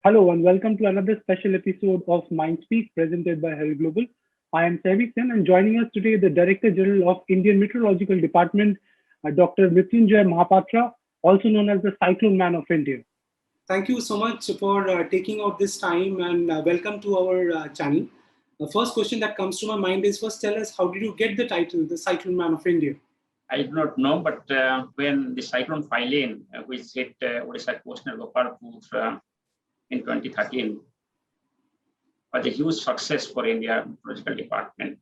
Hello and welcome to another special episode of Mindspeak presented by Herald Global. I am Saimik Sen and joining us today the Director General of Indian Meteorological Department, Dr. Mrutyunjay Mohapatra, also known as the Cyclone Man of India. Thank you so much for taking out this time and welcome to our channel. The first question that comes to my mind is first tell us how did you get the title, the Cyclone Man of India? I do not know, but when the cyclone Phylline, which hit Odisha coastal Gopalpur in 2013, was a huge success for India Meteorological Department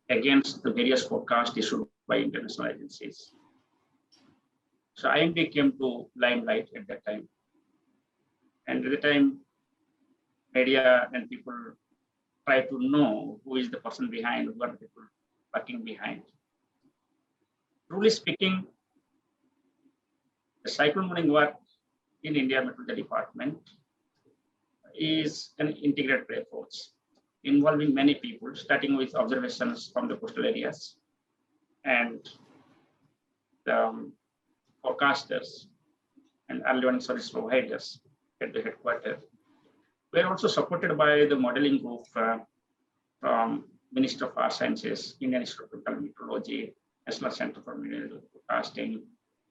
against the various forecasts issued by international agencies. So IMD came to limelight at that time. And at the time, media and people try to know who is the person behind, who are the people working behind. Truly speaking, the cyclone monitoring work in India Meteorological Department is an integrated approach involving many people, starting with observations from the coastal areas and the forecasters and early warning service providers at the headquarters. We are also supported by the modeling group from Ministry of Earth Sciences, Indian Institute of Tropical Meteorology, National Center for Meteorological Forecasting.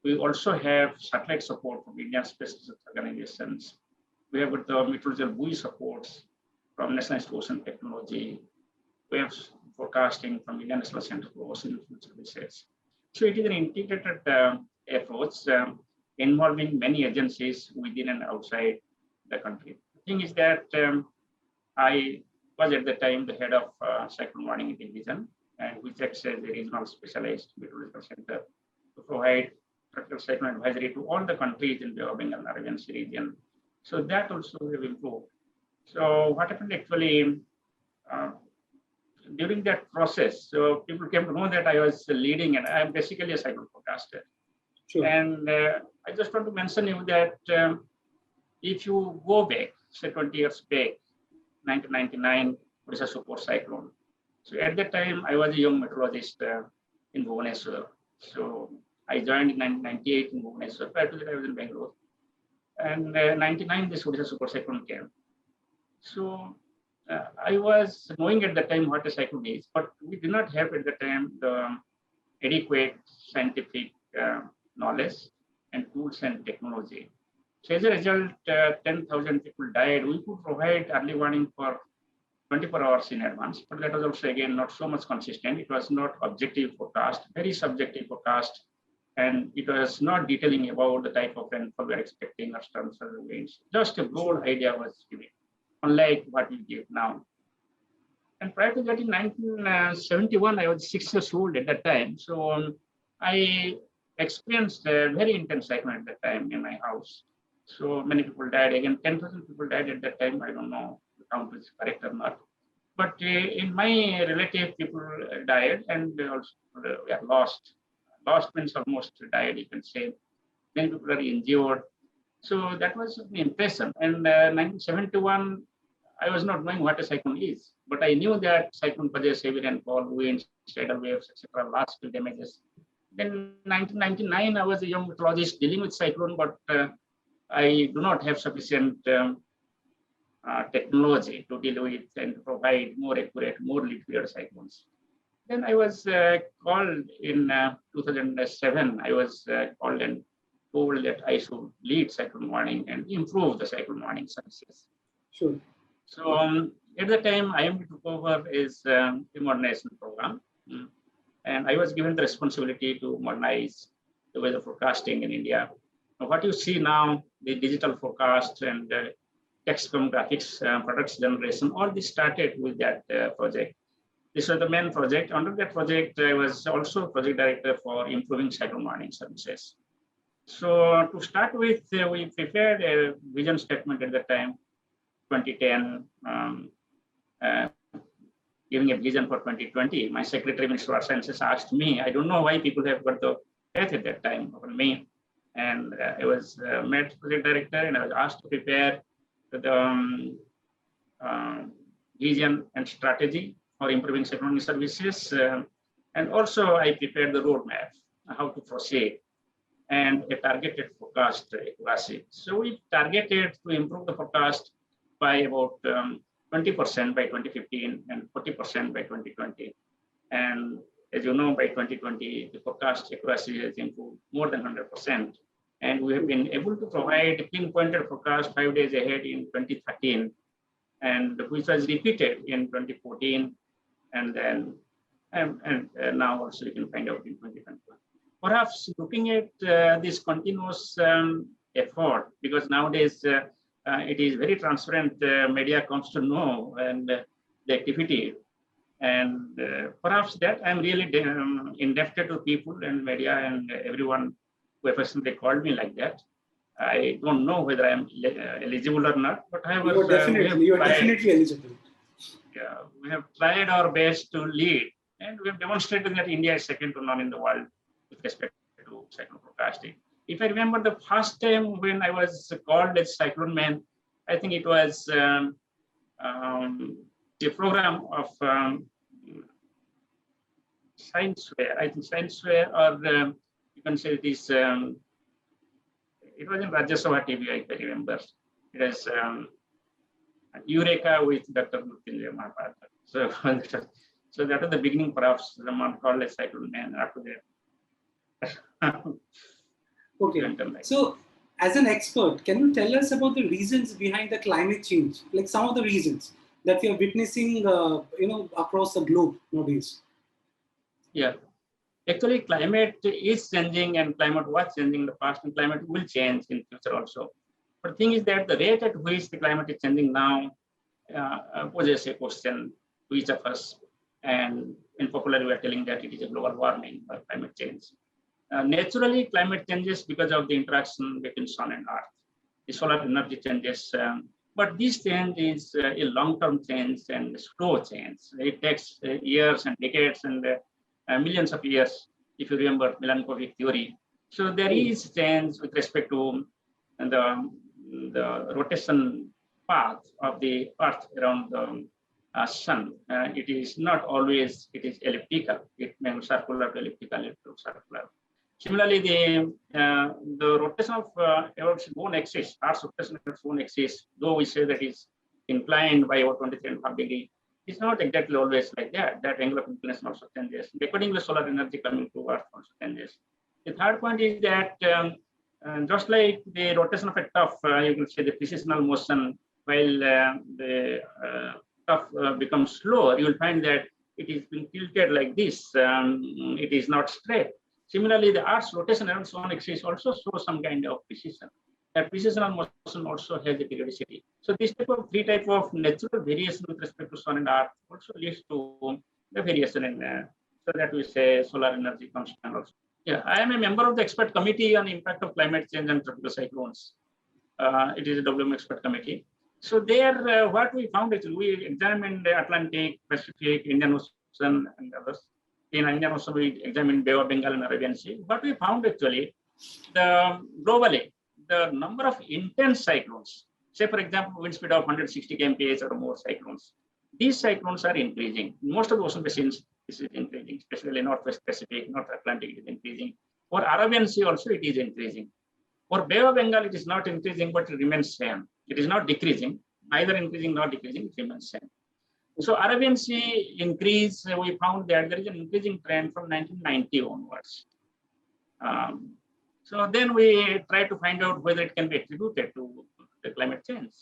We also have satellite support from Indian Space Research Organizations. We have got the meteorological buoy supports from National Institute of Ocean Technology. We have forecasting from Indian National Center for Ocean Services. So it is an integrated approach involving many agencies within and outside the country. The thing is that I was at the time the head of Cyclone Warning Division, and which acts as a regional specialized meteorological center to provide tropical cyclone advisory to all the countries in the Bay of Bengal and Arabian Sea region. So that also have improved. So what happened actually during that process, so people came to know that I was leading, and I'm basically a cyclone forecaster. Sure. And I just want to mention you that if you go back, say 20 years back, 1999, Odisha super cyclone. So at that time, I was a young meteorologist in Bhubaneswar. So I joined in 1998 in Bhubaneswar. Prior to that, I was in Bangalore. And 99, this Odisha super cyclone came. So I was knowing at the time what a cyclone is, but we did not have at the time the adequate scientific knowledge and tools and technology. So as a result, 10,000 people died. We could provide early warning for 24 hours in advance, but that was also again not so much consistent. It was not objective forecast, very subjective forecast, and it was not detailing about the type of rainfall we are expecting or storms or winds. Just a broad idea was given, unlike what we give now. And prior to that, in 1971, I was 6 years old at that time. So I experienced a very intense cyclone at that time in my house. So many people died. Again, 10,000 people died at that time. I don't know the count is correct or not. But in my relative, people died and they also were lost. Lost means almost died, you can say. Many people are injured. So that was the impression. And 1971, I was not knowing what a cyclone is, but I knew that cyclone possesses heavy rainfall, winds, tidal waves, etc., large scale damages. Then 1999, I was a young meteorologist dealing with cyclone, but I do not have sufficient technology to deal with and provide more accurate, more lead period cyclones. Then I was called in 2007. I was called and told that I should lead cyclone warning and improve the cyclone warning services. Sure. So at the time, IMD took over is a modernization program. And I was given the responsibility to modernize the weather forecasting in India. Now, what you see now, the digital forecast and text from graphics, products generation, all this started with that project. This was the main project. Under that project, I was also project director for improving cyclone warning services. So to start with, we prepared a vision statement at the time, 2010, giving a vision for 2020. My secretary, Minister of Earth Sciences, asked me, I don't know why people have got the faith at that time on me. And I was made project director and I was asked to prepare the vision and strategy for improving cyclone services. And also I prepared the roadmap, how to proceed. and a targeted forecast accuracy. So we targeted to improve the forecast by about 20% by 2015 and 40% by 2020. And as you know, by 2020, the forecast accuracy has improved more than 100%. And we have been able to provide pinpointed forecast 5 days ahead in 2013, and which was repeated in 2014, and then now also you can find out in 2021. Perhaps looking at this continuous effort, because nowadays it is very transparent, media comes to know and the activity, and perhaps that I'm really indebted to people and media and everyone who have personally called me like that. I don't know whether I'm eligible or not, but I was you're definitely eligible. Yeah, we have tried our best to lead, and we have demonstrated that India is second to none in the world with respect to cyclone forecasting. If I remember the first time when I was called as Cyclone Man, I think it was the program of Science Fair. I think Science Fair, or you can say it is. It was in Rajya Sabha TV, if I remember. It was Eureka with Dr. Mrutyunjay Mohapatra. So that was the beginning, perhaps, the man called as Cyclone Man after that. Okay. So, as an expert, can you tell us about the reasons behind the climate change? Like some of the reasons that we are witnessing, across the globe nowadays. Yeah. Actually, climate is changing, and climate was changing in the past, and climate will change in future also. But the thing is that the rate at which the climate is changing now poses a question to each of us. And in popular, we are telling that it is a global warming or climate change. Naturally, climate changes because of the interaction between sun and earth. The solar energy changes, but this change is a long-term change and slow change. It takes years and decades and millions of years, if you remember Milankovitch theory. So there is change with respect to the rotation path of the Earth around the sun. It is not always, it is elliptical. It may be circular to elliptical, to circular. Similarly, the rotation of Earth's own axis, Earth's rotation of its own axis, though we say that is inclined by about 23.5 degrees, it's not exactly always like that. That angle of inclination also changes. According to solar energy coming to Earth also changes. The third point is that just like the rotation of a tuff, you can say the precessional motion, while the tuff becomes slower, you will find that it is being tilted like this. It is not straight. Similarly, the Earth's rotation around its own axis also shows some kind of precision. That precessional motion also has a periodicity. So this type of three type of natural variation with respect to sun and earth also leads to the variation in so that we say solar energy constant also. Yeah, I am a member of the expert committee on impact of climate change and tropical cyclones. It is a WM expert committee. So there, what we found is we examined the Atlantic, Pacific, Indian Ocean, and others. In Indian Ocean, we examined Bay of Bengal and Arabian Sea. What we found actually, globally, the number of intense cyclones, say for example, wind speed of 160 kmph or more cyclones, these cyclones are increasing. In most of the ocean basins, this is increasing, especially Northwest Pacific, North Atlantic, it is increasing. For Arabian Sea also, it is increasing. For Bay of Bengal, it is not increasing, but it remains same. It is not decreasing, neither increasing nor decreasing, it remains same. So Arabian Sea increase, we found that there is an increasing trend from 1990 onwards. So then we try to find out whether it can be attributed to the climate change.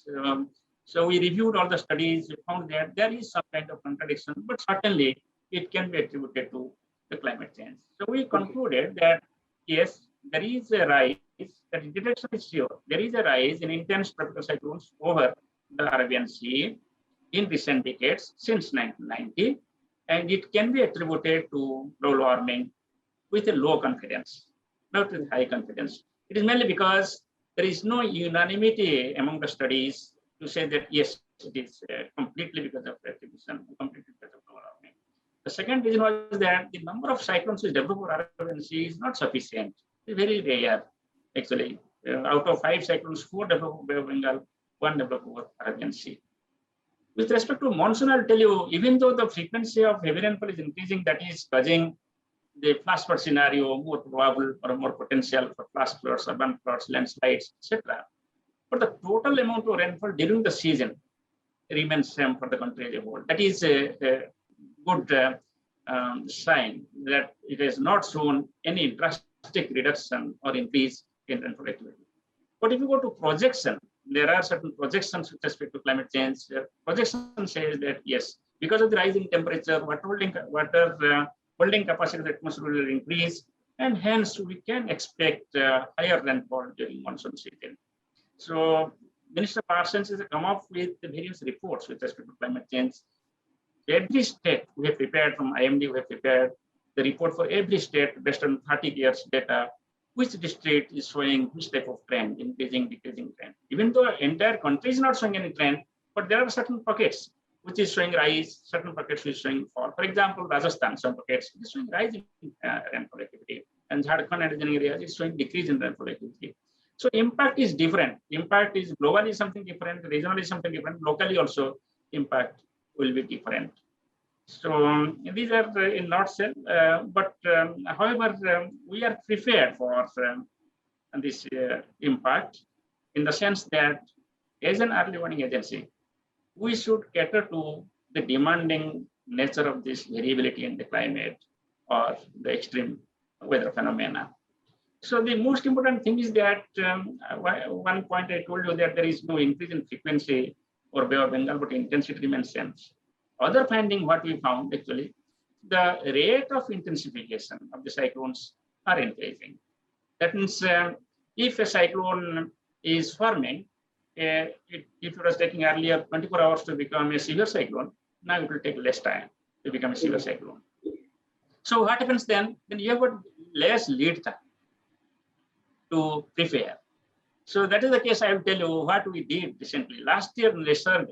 So we reviewed all the studies, we found that there is some kind of contradiction, but certainly it can be attributed to the climate change. So we concluded that yes, there is a rise, that the direction is sure. There is a rise in intense tropical cyclones over the Arabian Sea in recent decades since 1990, and it can be attributed to global warming with a low confidence, not with high confidence. It is mainly because there is no unanimity among the studies to say that yes, it is completely because of attribution, completely because of global warming. The second reason was that the number of cyclones which develop over Arabian Sea is not sufficient. It's very rare, actually. Out of 5 cyclones, 4 develop over Bay of Bengal, 1 develop over Arabian Sea. With respect to monsoon, I'll tell you, even though the frequency of heavy rainfall is increasing, that is causing the flash flood scenario more probable or more potential for flash floods, urban floods, landslides, etc. But the total amount of rainfall during the season remains same for the country as a whole. That is a good sign that it has not shown any drastic reduction or increase in rainfall activity. But if you go to projection, there are certain projections with respect to climate change. Projection says that yes, because of the rising temperature, water holding capacity of the atmosphere will increase, and hence we can expect higher rainfall during monsoon season. So Minister Parsons has come up with the various reports with respect to climate change. Every state we have prepared from IMD, we have prepared the report for every state based on 30 years data, which district is showing which type of trend, increasing, decreasing trend. Even though entire country is not showing any trend, but there are certain pockets which is showing rise, certain pockets which is showing fall. For example, Rajasthan, some pockets is showing rise in rainfall activity, and Jharkhand and adjacent areas is showing decrease in rainfall activity. So impact is different. Impact is globally something different, regionally something different, locally also impact will be different. So these are in nutshell, however, we are prepared for this impact in the sense that as an early warning agency, we should cater to the demanding nature of this variability in the climate or the extreme weather phenomena. So the most important thing is that one point I told you that there is no increase in frequency or Bay of Bengal, but intensity remains same. Other finding what we found actually, the rate of intensification of the cyclones are increasing. That means if a cyclone is forming, if it was taking earlier 24 hours to become a severe cyclone, now it will take less time to become a severe cyclone. So what happens then? Then you have got less lead time to prepare. So that is the case. I will tell you what we did recently. Last year in Reserve,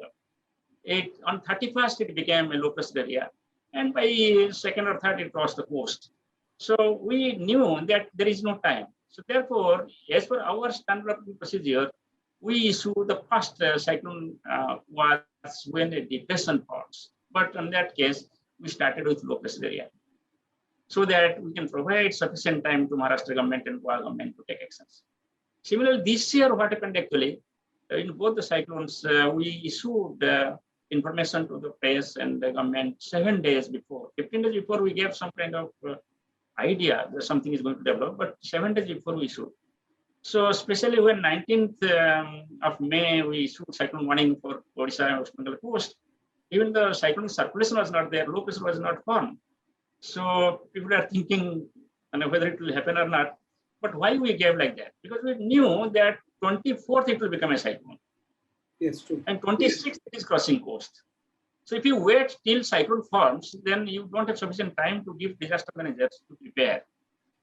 on 31st it became a low pressure area, and by 2nd or 3rd it crossed the coast. So we knew that there is no time. So therefore, as per our standard operating procedure, we issue the first cyclone was when a depression forms. But in that case, we started with low pressure area, so that we can provide sufficient time to Maharashtra government and Goa government to take actions. Similarly, this year, what happened actually, in both the cyclones, we issued information to the press and the government 7 days before. 15 days before, we gave some kind of idea that something is going to develop, but 7 days before we issued. So especially when 19th of May, we issued cyclone warning for Odisha and West Bengal coast, even the cyclone circulation was not there, low pressure was not formed. So people are thinking whether it will happen or not. But why we gave like that? Because we knew that 24th it will become a cyclone. Yes, true. And 26th it is crossing coast. So if you wait till cyclone forms, then you don't have sufficient time to give disaster managers to prepare.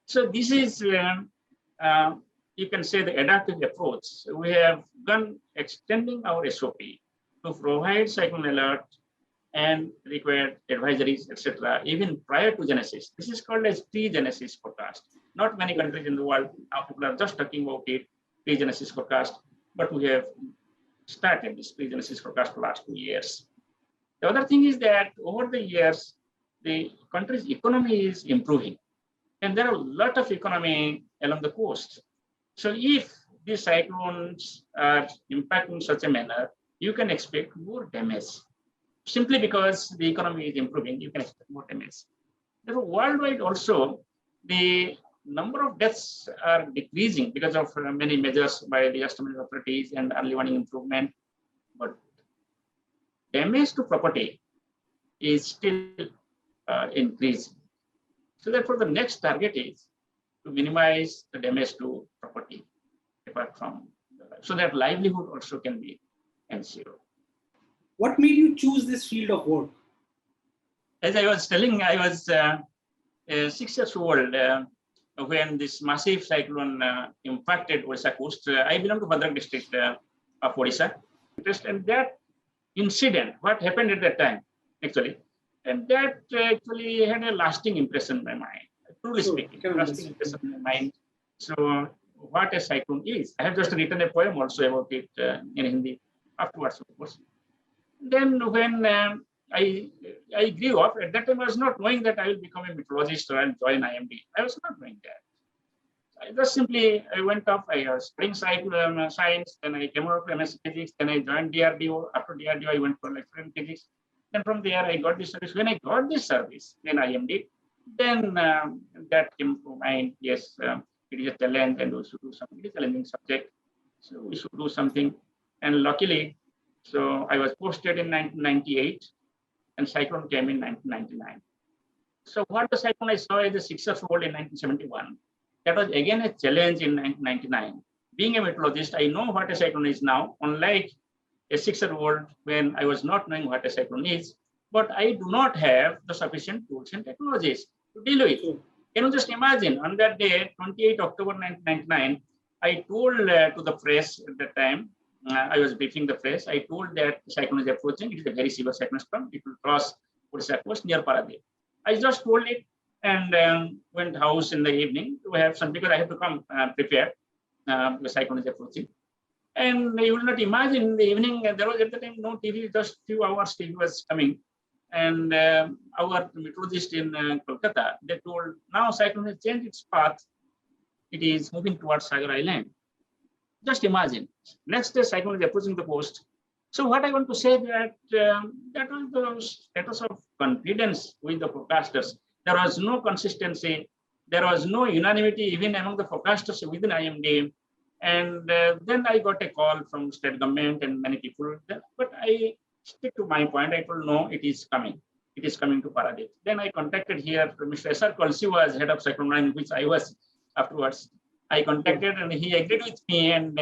So this is, you can say, the adaptive approach. We have gone extending our SOP to provide cyclone alert and required advisories, etc., even prior to genesis. This is called as pre-genesis forecast. Not many countries in the world now people are just talking about it, pre-genesis forecast, but we have started this pre-genesis forecast for the last 2 years. The other thing is that over the years, the country's economy is improving, and there are a lot of economy along the coast. So if these cyclones are impacting in such a manner, you can expect more damage. Simply because the economy is improving, you can expect more damage. Therefore, worldwide also, the number of deaths are decreasing because of many measures by the estimate authorities and early warning improvement. But damage to property is still increasing. So therefore, the next target is to minimize the damage to property, apart from so that livelihood also can be ensured. What made you choose this field of work? As I was telling, I was 6 years old when this massive cyclone impacted Odisha coast. I belong to Bhadrak district of Odisha. And that incident, what happened at that time, actually, and that actually had a lasting impression in my mind. Truly speaking, lasting impression in my mind. So what a cyclone is. I have just written a poem also about it in Hindi afterwards, of course. Then when I grew up. At that time, I was not knowing that I will become a meteorologist or I'll join IMD. I was not knowing that. I just simply, I went up, I was studying science, then I came out to MS Physics, then I joined DRDO. After DRDO, I went for lecture in physics. Then from there, I got this service. When I got this service in IMD, then that came to mind, yes, it is a challenge and we should do something. It is a challenging subject, so we should do something. And luckily, so I was posted in 1998 and Cyclone came in 1999. So what the Cyclone I saw as a 6 years old in 1971, that was again a challenge in 1999. Being a meteorologist, I know what a cyclone is now, unlike a 6-year-old when I was not knowing what a cyclone is, but I do not have the sufficient tools and technologies to deal with it. Can you just imagine, on that day, 28 October 1999, I told to the press at that time, I was briefing the press, I told that the cyclone is approaching, it is a very severe cyclone storm, it will cross Odisha coast near Paradip. I just told it and went house in the evening to have some, because I have to come prepared, the cyclone is approaching. And you will not imagine in the evening, there was at the time no TV, just few hours TV was coming. And our meteorologist in Kolkata, they told, now cyclone has changed its path. It is moving towards Sagar Island. Just imagine, next day cyclone is approaching the coast. So what I want to say that that was the status of confidence with the forecasters. There was no consistency. There was no unanimity even among the forecasters within IMD. And then I got a call from state government and many people, but I stick to my point. I told no, it is coming. It is coming to Paradip. Then I contacted here, Mr. S.R. Kalsi was head of Cyclone Man, which I was afterwards. I contacted and he agreed with me. And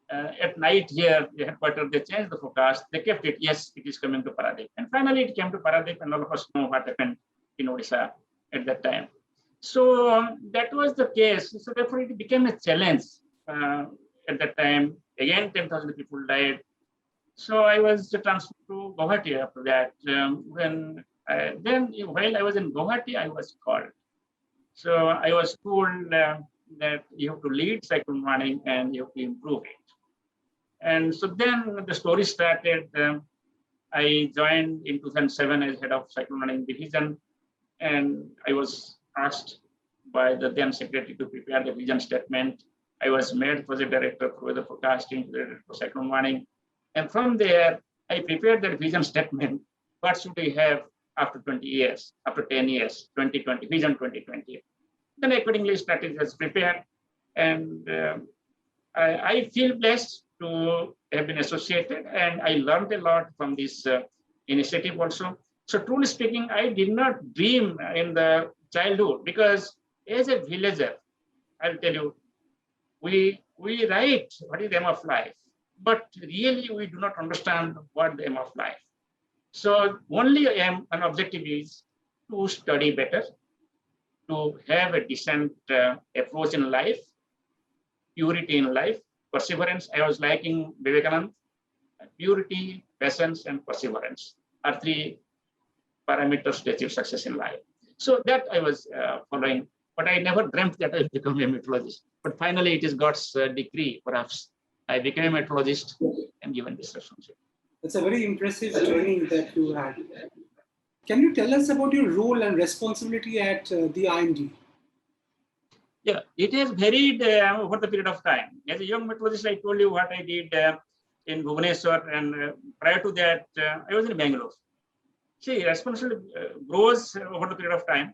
at night here, the headquarters, they changed the forecast. They kept it. Yes, it is coming to Paradip. And finally, it came to Paradip, and all of us know what happened in Odisha at that time. So that was the case. So therefore, it became a challenge at that time. Again, 10,000 people died. So I was transferred to Guwahati after that. Then while I was in Guwahati, I was called. So I was told that you have to lead cyclone warning and you have to improve it. And so then the story started. I joined in 2007 as head of cyclone warning division, and I was asked by the then secretary to prepare the vision statement. I was made project director for weather forecasting, for cyclone warning. And from there, I prepared the vision statement. What should we have after 20 years, after 10 years, 2020, vision 2020. Then accordingly, strategy was prepared. And I feel blessed to have been associated, and I learned a lot from this initiative also. So truly speaking, I did not dream in the childhood, because as a villager, I'll tell you, we write what is the aim of life, but really we do not understand what the aim of life. So only aim and objective is to study better, to have a decent approach in life, purity in life, perseverance. I was liking Vivekananda. Purity, patience, and perseverance are 3 parameters to achieve success in life. So that I was following, but I never dreamt that I would become a meteorologist. But finally, it is God's decree, perhaps. I became a meteorologist and given this responsibility. It's a very impressive journey that you had. Can you tell us about your role and responsibility at the IMD? Yeah, it has varied over the period of time. As a young meteorologist, I told you what I did in Bhubaneswar, and prior to that, I was in Bangalore. See, responsibility grows over the period of time.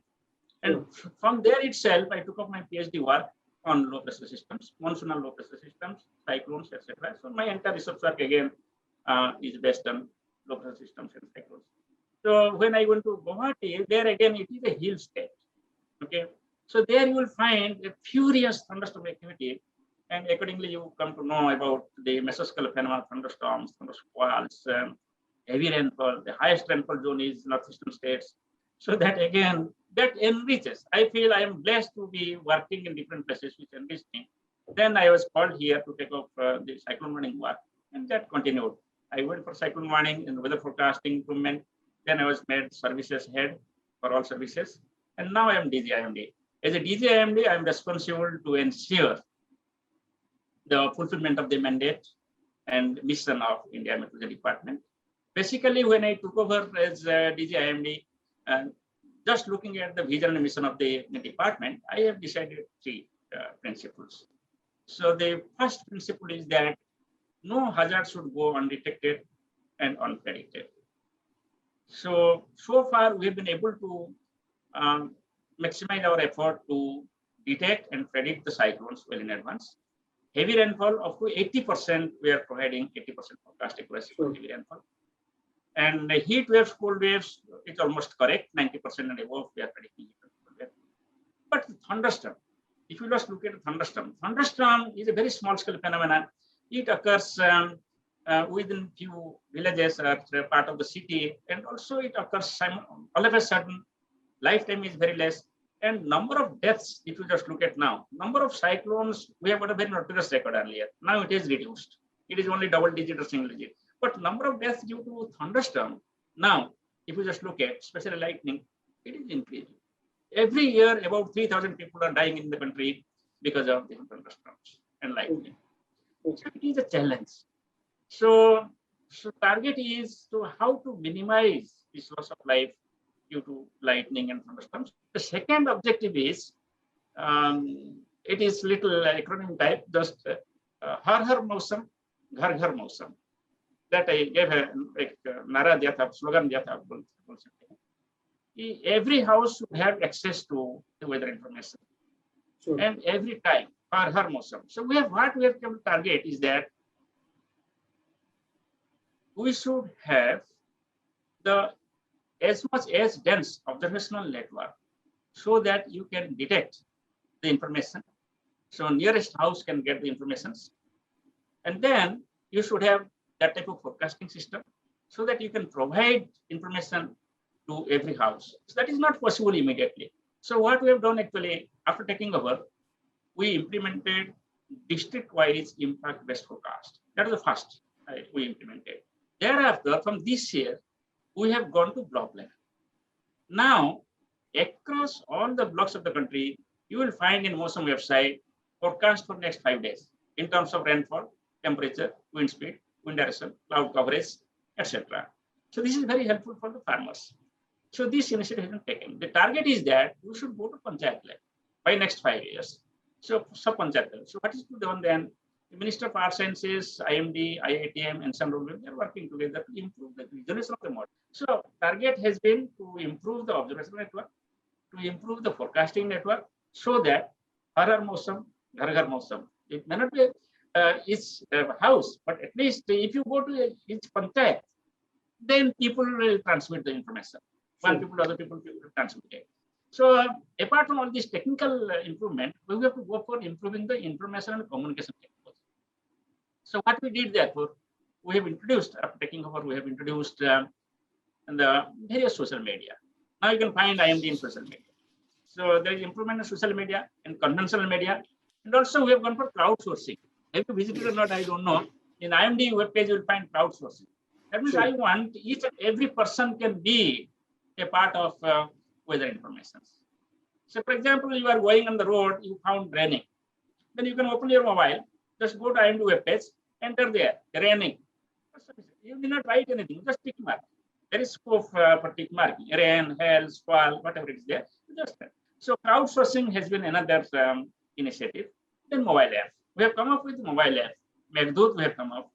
And from there itself, I took up my PhD work on low pressure systems, monsoonal low pressure systems, cyclones, etc. So my entire research work again is based on low pressure systems and cyclones. So when I went to Guwahati, there again it is a hill state. Okay, so there you will find a furious thunderstorm activity, and accordingly you come to know about the mesoscale phenomenon, thunderstorms, thundersqualls, heavy rainfall. The highest rainfall zone is northeastern states. So that again, that enriches. I feel I am blessed to be working in different places which enrich me. Then I was called here to take up the cyclone warning work, and that continued. I went for cyclone warning and weather forecasting improvement. Then I was made services head for all services. And now I am DGIMD. As a DGIMD, I am responsible to ensure the fulfillment of the mandate and mission of India Meteorology Department. Basically, when I took over as DG IMD, just looking at the vision and mission of the department, I have decided three principles. So the first principle is that no hazard should go undetected and unpredicted. So far we have been able to maximize our effort to detect and predict the cyclones well in advance. Heavy rainfall, of course, 80% we are providing 80% forecast accuracy for heavy rainfall. And the heat waves, cold waves, it's almost correct, 90% and above we are predicting heat waves, cold waves. But the thunderstorm, if you just look at the thunderstorm is a very small scale phenomenon. It occurs within few villages or part of the city, and also it occurs all of a sudden. Lifetime is very less, and number of deaths, if you just look at now, number of cyclones, we have got a very notorious record earlier. Now it is reduced. It is only double digit or single digit. But number of deaths due to thunderstorm, now, if you just look at especially lightning, it is increasing. Every year, about 3,000 people are dying in the country because of the thunderstorms and lightning. So it is a challenge. So target is to how to minimize this loss of life due to lightning and thunderstorms. The second objective is, it is little acronym type, just Har Har Mausam, Ghar Ghar Mausam. That I gave a nara diya tha, slogan diya tha. Every house should have access to the weather information. Sure. And every time, Har Har Mausam. So what we have to target is that we should have as much as dense observational network so that you can detect the information. So nearest house can get the information. And then you should have that type of forecasting system so that you can provide information to every house. So that is not possible immediately. So what we have done actually after taking over, we implemented district-wise impact-based forecast. That was the first we implemented. Thereafter, from this year, we have gone to block level. Now, across all the blocks of the country, you will find in Monsoon website forecast for next 5 days in terms of rainfall, temperature, wind speed, wind direction, cloud coverage, etc. So this is very helpful for the farmers. So this initiative has been taken. The target is that we should go to panchayat level by next 5 years. So sub-panchayat level. So what is to be done then? The Minister of Earth Sciences, IMD, IITM, and some they are working together to improve the resolution of the model. So target has been to improve the observation network, to improve the forecasting network, so that Har Har Mausam, Ghar Ghar Mausam. It may not be each house, but at least if you go to each panchayat, then people will transmit the information. One people, other people will transmit it. So apart from all this technical improvement, we have to go for improving the information and communication technology. So what we did therefore, we have introduced, after taking over, we have introduced the various social media. Now you can find IMD in social media. So there is improvement in social media and conventional media. And also we have gone for crowdsourcing. Have you visited or not, I don't know. In IMD webpage, you will find crowdsourcing. That means I want each and every person can be a part of weather information. So for example, you are going on the road, you found raining. Then you can open your mobile, just go to IMD webpage, enter there, raining. You did not write anything, just tick mark. There is scope for tick marking, rain, hail, squall, whatever it is there. Just so crowdsourcing has been another initiative. Then mobile app. We have come up with mobile app. Meghdut we have come up.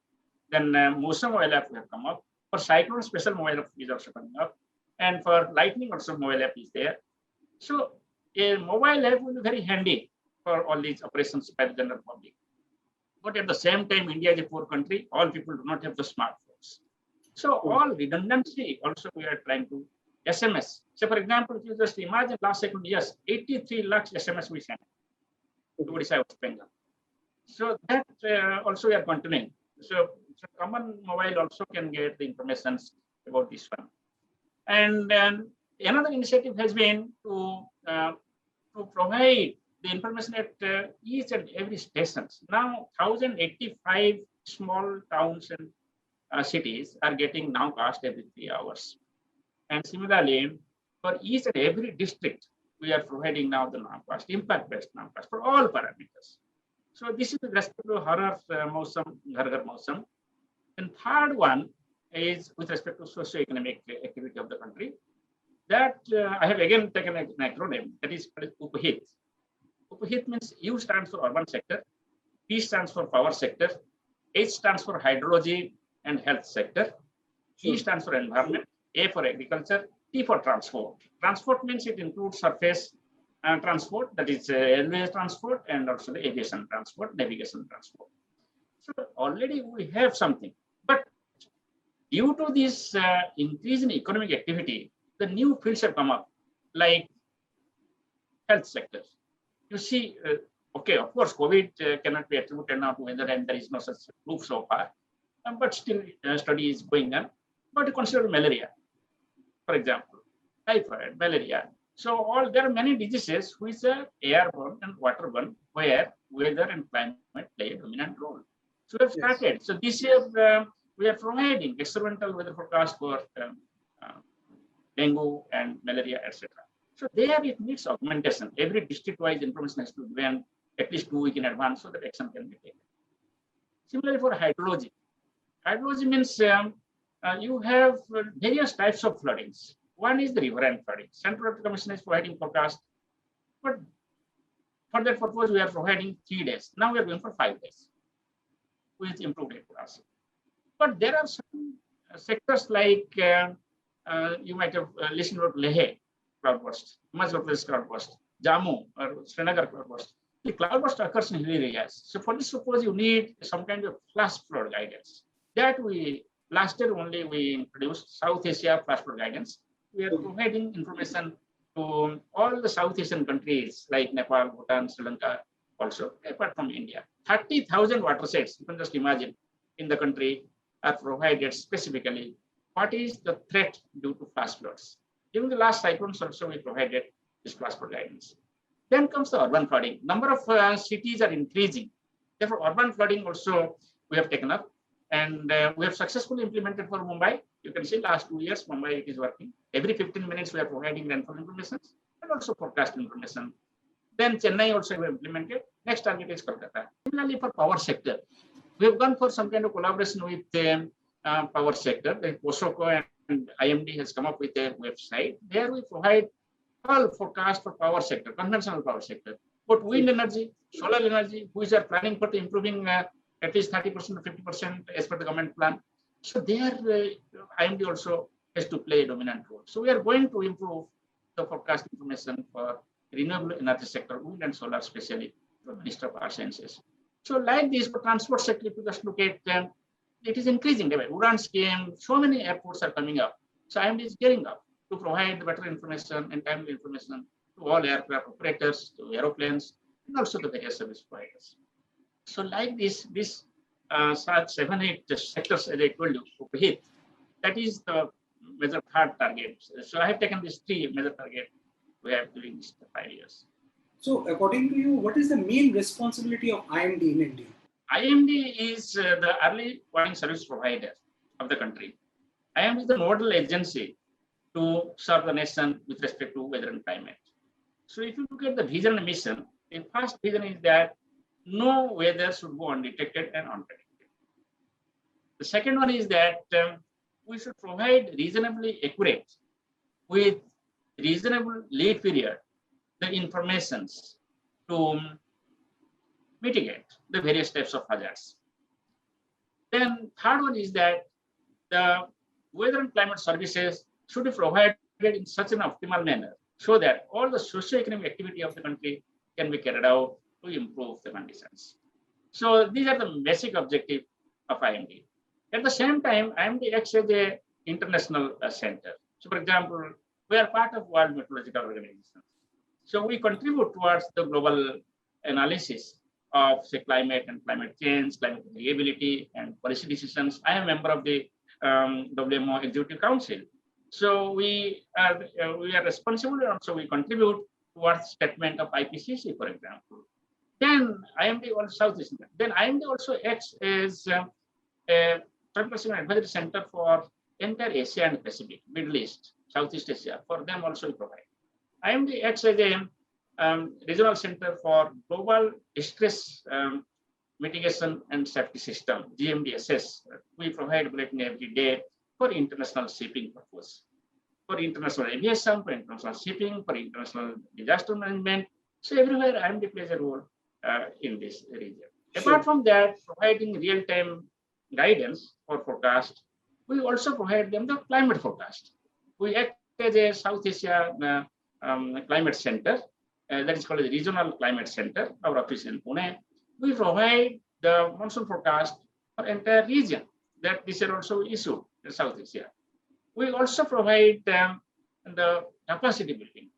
Then Monsoon mobile app we have come up. For cyclone, special mobile app is also coming up. And for lightning also mobile app is there. So a mobile app will be very handy for all these operations by the general public. But at the same time, India is a poor country. All people do not have the smartphones. So all redundancy also we are trying to SMS. So for example, if you just imagine last second, yes, 83 lakhs SMS we sent to Odisha, West Bengal. So that also we are continuing. So common mobile also can get the information about this one. And then another initiative has been to provide the information at each and every stations. Now, 1,085 small towns and cities are getting now cast every 3 hours. And similarly, for each and every district, we are providing now the nowcast, impact-based nowcast for all parameters. So this is with respect to Har Har Mausam, Ghar Ghar Mausam. And third one, is with respect to socio-economic activity of the country. That I have again taken an acronym that is UPHIT. UPHIT means U stands for urban sector, P stands for power sector, H stands for hydrology and health sector, E stands for environment, A for agriculture, T for transport. Transport means it includes surface transport, that is railway transport, and also the aviation transport, navigation transport. So already we have something, but due to this increase in economic activity, the new fields have come up, like health sector. You see, okay, of course, COVID cannot be attributed now to weather, and there is no such proof so far, but still study is going on. But consider malaria, for example, typhoid, malaria. So there are many diseases which are airborne and waterborne, where weather and climate play a dominant role. So we have started. Yes. So this year we are providing experimental weather forecast for dengue and malaria, etc. So there it needs augmentation. Every district-wise information has to be given at least 2 weeks in advance so that action can be taken. Similarly for hydrology. Hydrology means you have various types of floodings. One is the riverine flooding. Central Commission is providing forecast, but for that purpose we are providing 3 days. Now we are going for 5 days with improved accuracy. But there are some sectors like you might have listened about Leh cloudburst, Himachal Pradesh cloudburst, Jammu or Srinagar cloudburst. The cloudburst occurs in hilly areas. So for this, suppose you need some kind of flash flood guidance. That we last year only we introduced South Asia flash flood guidance. We are providing information to all the South Asian countries like Nepal, Bhutan, Sri Lanka, also apart from India. 30,000 watersheds, you can just imagine, in the country are provided specifically. What is the threat due to flash floods? During the last cyclones also we provided this flash flood guidance. Then comes the urban flooding. Number of cities are increasing. Therefore, urban flooding also we have taken up, and we have successfully implemented for Mumbai. You can see last 2 years Mumbai it is working. Every 15 minutes we are providing rainfall information and also forecast information. Then Chennai also we have implemented. Next target is Kolkata. Similarly for power sector, we have gone for some kind of collaboration with power sector. Like POSOCO and IMD has come up with a website. There we provide all forecast for power sector, conventional power sector. But wind energy, solar energy, which are planning for improving at least 30% or 50% as per the government plan. So there IMD also has to play a dominant role. So we are going to improve the forecast information for renewable energy sector, wind and solar, especially the Minister of Earth Sciences. So like this, for transport sector, if you just look at it is increasing. Udan scheme, so many airports are coming up. So IMD is gearing up to provide better information and timely information to all aircraft operators, to aeroplanes, and also the various service providers. So like this 7, 8 sectors, as I told you, that is the major third target. So I have taken these 3 major targets we have during these 5 years. So according to you, what is the main responsibility of IMD in India? IMD is the early warning service provider of the country. IMD is the nodal agency to serve the nation with respect to weather and climate. So if you look at the vision and mission, the first vision is that no weather should go undetected and unpredicted. The second one is that we should provide reasonably accurate, with reasonable lead period, the informations to mitigate the various types of hazards. Then third one is that the weather and climate services should be provided in such an optimal manner so that all the socio-economic activity of the country can be carried out to improve the conditions. So these are the basic objectives of IMD. At the same time, IMD acts as an international center. So for example, we are part of World Meteorological Organization. So we contribute towards the global analysis of, say, climate and climate change, climate variability, and policy decisions. I am a member of the WMO Executive Council. So we are responsible, and also we contribute towards statement of IPCC, for example. Then IMD also Southeast Asia. Then IMD also acts as a advisory center for entire Asia and Pacific, Middle East, Southeast Asia. For them also we provide. IMD acts as a regional center for global distress mitigation and safety system, GMDSS. We provide bulletin every day for international shipping purpose, for international aviation, for international shipping, for international disaster management. So everywhere I am to play a role in this region. Sure. Apart from that, providing real-time guidance or forecast, we also provide them the climate forecast. We act as a South Asia climate center, that is called the Regional Climate Center, our office in Pune. We provide the monsoon forecast for entire region that this year also issue in South Asia. We also provide the capacity building.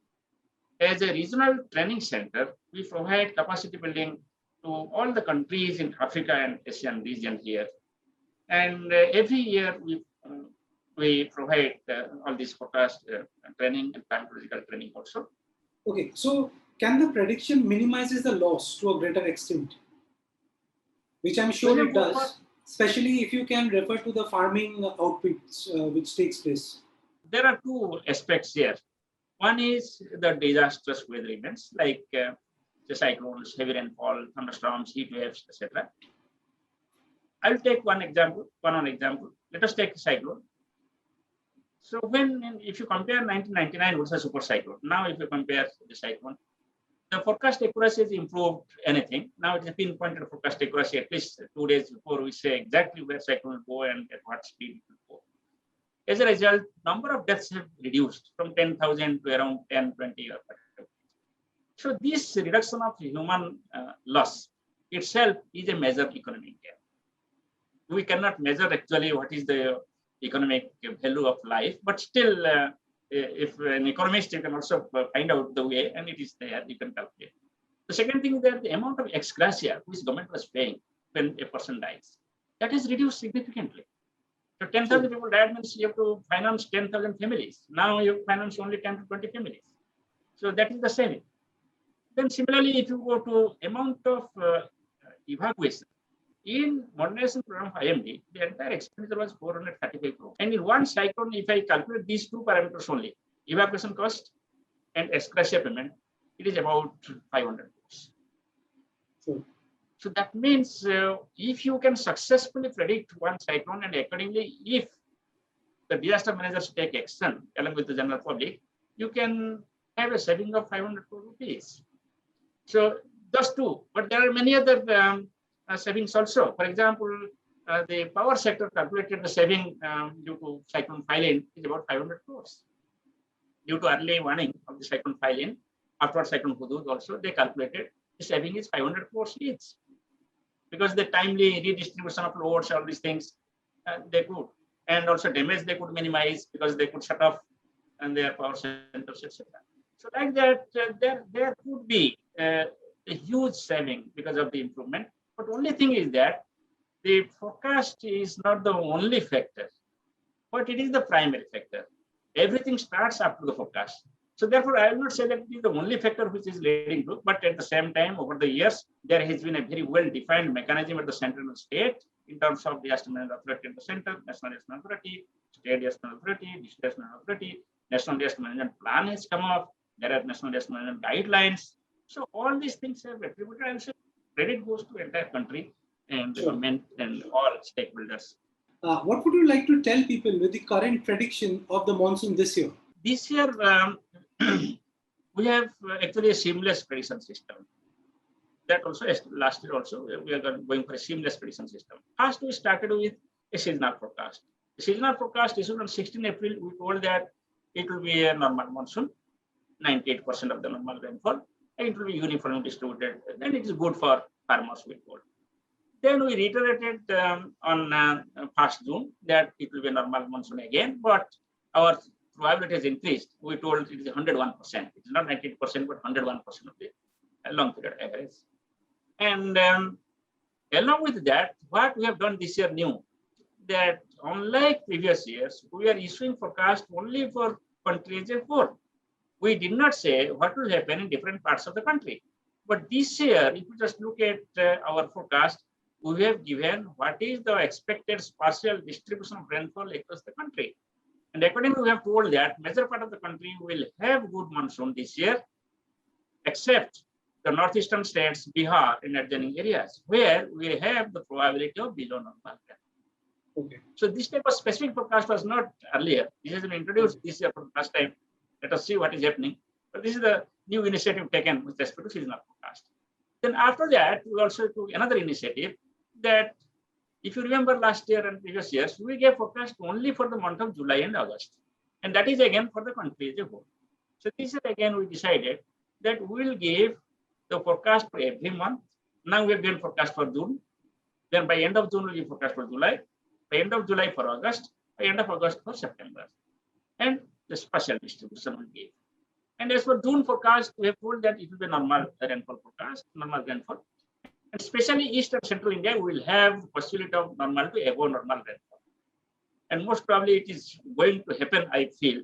As a regional training center, we provide capacity building to all the countries in Africa and Asian region here. And every year we provide all this forecast training and meteorological training also. Okay, so can the prediction minimizes the loss to a greater extent? Which I'm sure it does, especially if you can refer to the farming outputs which takes place. There are two aspects here. One is the disastrous weather events like the cyclones, heavy rainfall, thunderstorms, heat waves, etc. I'll take one example. Let us take a cyclone. So if you compare 1999 versus super cyclone, now if you compare the cyclone, the forecast accuracy has improved anything. Now it is a pinpointed forecast accuracy at least 2 days before we say exactly where cyclone will go and at what speed it will go. As a result, number of deaths have reduced from 10,000 to around 10, 20 or 30. So this reduction of human loss itself is a major economic gain. We cannot measure actually what is the economic value of life, but still, if an economist, you can also find out the way, and it is there, you can calculate. The second thing is that the amount of ex gratia which government was paying when a person dies, that is reduced significantly. So 10,000 people died means you have to finance 10,000 families. Now you finance only 10 to 20 families. So that is the saving. Then similarly, if you go to amount of evacuation, in modernization program of IMD, the entire expenditure was 435 crores. And in one cyclone, if I calculate these two parameters only, evacuation cost and ex gratia payment, it is about 500 crores. Sure. So that means if you can successfully predict one cyclone and accordingly, if the disaster managers take action along with the general public, you can have a saving of 500 crore rupees. So those two, but there are many other savings also. For example, the power sector calculated the saving due to Cyclone Phylline is about 500 crores. Due to early warning of the Cyclone Phylline, after Cyclone Hudud also, they calculated the saving is 500 crores each. Because the timely redistribution of loads, all these things, they could. And also damage they could minimize because they could shut off and their power centers, etc. So like that, there could be a huge saving because of the improvement. But only thing is that the forecast is not the only factor, but it is the primary factor. Everything starts after the forecast. So therefore, I will not say that it is the only factor which is leading to, but at the same time, over the years, there has been a very well-defined mechanism at the central and state in terms of disaster management authority at the center, national disaster authority, state disaster authority, district disaster authority, national disaster management plan has come up. There are national disaster management guidelines. So all these things have attributed, and so credit goes to entire country and the government and all stakeholders. What would you like to tell people with the current prediction of the monsoon this year? This year, we have actually a seamless prediction system. That also, last year also, we are going for a seamless prediction system. First, we started with a seasonal forecast. The seasonal forecast issued on 16 April, we told that it will be a normal monsoon, 98% of the normal rainfall, and it will be uniformly distributed. Then it is good for farmers, we told. Then we reiterated on 1st June that it will be a normal monsoon again, but our probability has increased. We told it is 101%. It's not 98%, but 101% of the long period average. And along with that, what we have done this year new, that unlike previous years, we are issuing forecast only for country as a whole. We did not say what will happen in different parts of the country. But this year, if you just look at our forecast, we have given what is the expected spatial distribution of rainfall across the country. And accordingly, we have told that major part of the country will have good monsoon this year, except the northeastern states, Bihar, and adjoining areas, where we have the probability of below normal. Okay. So this type of specific forecast was not earlier. This has been introduced this year for the first time. Let us see what is happening. But this is the new initiative taken with respect to seasonal forecast. Then after that, we also took another initiative that, if you remember last year and previous years, we gave forecast only for the month of July and August. And that is again for the country as a whole. So this is again we decided that we will give the forecast for every month. Now we have given forecast for June. Then by end of June, we'll give forecast for July. By end of July for August. By end of August for September. And the special distribution will give. And as for June forecast, we have told that it will be normal rainfall forecast, normal rainfall. And especially East and Central India will have possibility of normal to above normal rainfall. And most probably it is going to happen, I feel,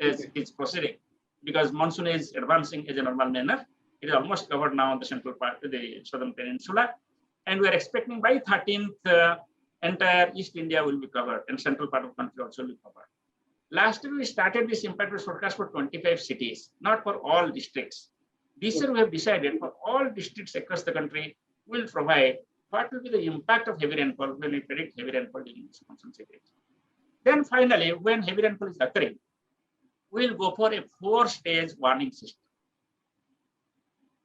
as it's proceeding, because monsoon is advancing as a normal manner. It is almost covered now on the central part of the southern peninsula. And we are expecting by 13th, entire East India will be covered and central part of the country also will be covered. Last year, we started this impact forecast for 25 cities, not for all districts. This year, we have decided for all districts across the country, we will provide what will be the impact of heavy rainfall when we predict heavy rainfall during this monsoon season. Then finally, when heavy rainfall is occurring, we will go for a 4-stage warning system.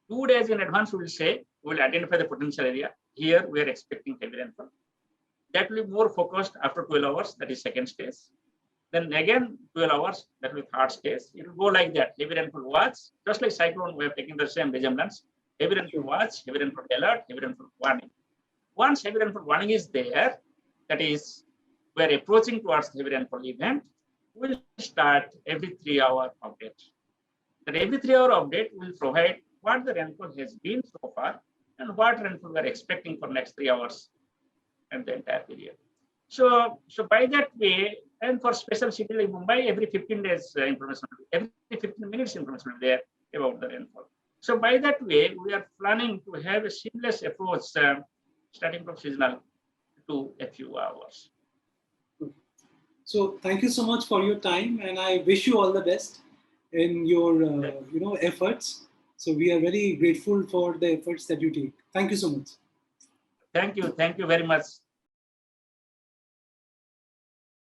2 days in advance, we will say, we will identify the potential area. Here, we are expecting heavy rainfall. That will be more focused after 12 hours, that is second stage. Then again, 12 hours, that will be third stage. It will go like that. Heavy rainfall watch, just like cyclone, we are taking the same resemblance. Heavy rainfall watch, heavy rainfall alert, heavy rainfall warning. Once heavy rainfall warning is there, that is, we are approaching towards the heavy rainfall event, we'll start every 3-hour update. That every 3-hour update will provide what the rainfall has been so far and what rainfall we are expecting for next 3 hours and the entire period. So by that way, and for special city like Mumbai, every 15 days information, every 15 minutes information will be there about the rainfall. So by that way, we are planning to have a seamless approach starting from seasonal to a few hours. So thank you so much for your time, and I wish you all the best in your efforts. So we are very grateful for the efforts that you take. Thank you so much. Thank you very much.